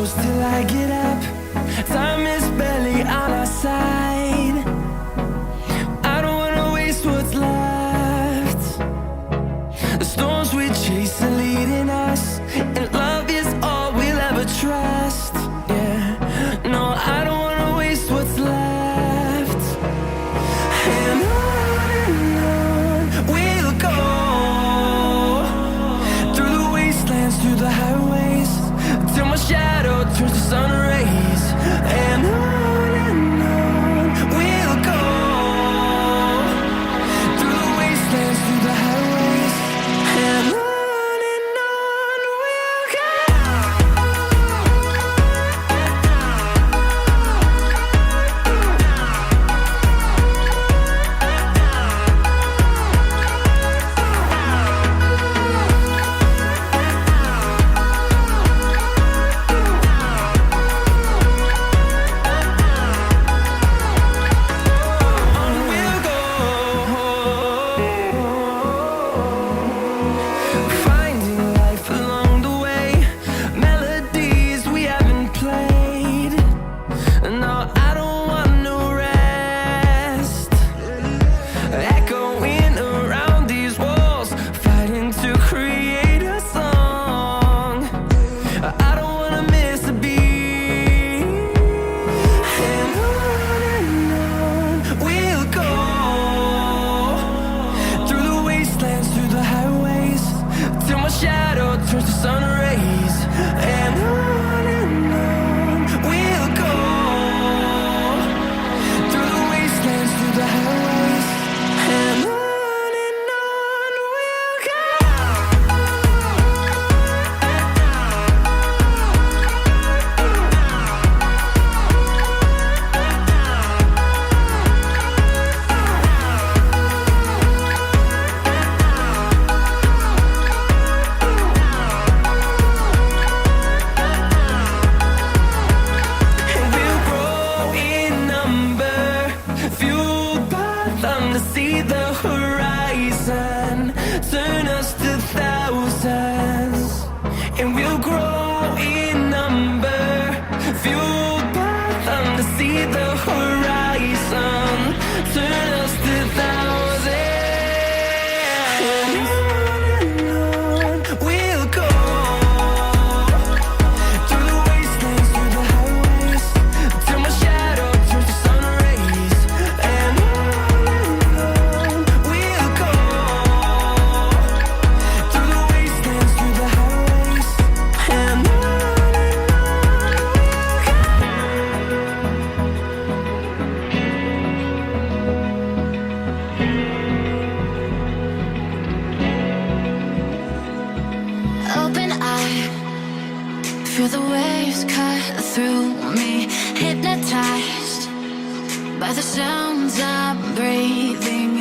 close till I get up. Time is barely on our side. I don't wanna waste what's left. The storms we chase are leading us, and love is all we'll ever trust. Yeah, no, I don't wanna waste what's left. And on we'll go, through the wastelands, through the highways, till my shadow turns to sun rays. And on we'll go, through the wastelands, through the highways, and on we'll go. Finding life along the way, melodies we haven't played. No, I don't want no rest. Echoing around these walls, fighting to create a song. I don't wanna miss a beat. And on we'll go, through the wastelands, through the highways, till my shadow turns to sun rays. And on we'll go, through the wastelands, through the highways, and on we'll go. And we'll grow in number, fueled by them to see the horizon, turn us to thousands. And we'll grow in number, fueled by them to see the horizon, turn us to thousands. And on we'll go, through the wastelands, through the highways, till my shadow turns to sun rays. And on we'll go, through the wastelands, through the highways, and on we'll go. Open eye, feel the waves cut through me, hypnotized by the sounds I'm breathing